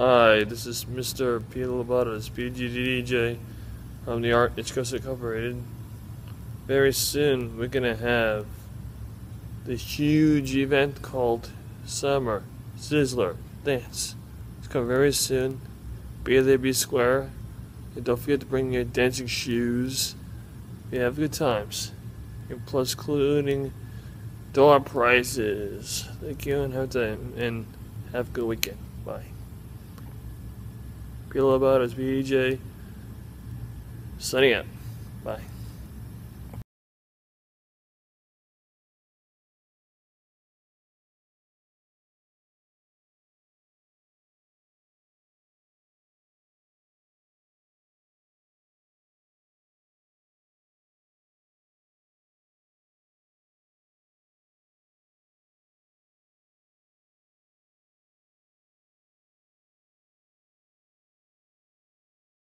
Hi, this is Mr. P. Labatas, PGDJ from the Art It's Coast Incorporated. Very soon we're gonna have this huge event called Summer Sizzler Dance. It's coming very soon. Be there, be square. And don't forget to bring your dancing shoes. We have good times. And plus including door prizes. Thank you and have time and have a good weekend. Bye. Feel about as BJ. Signing out. Bye.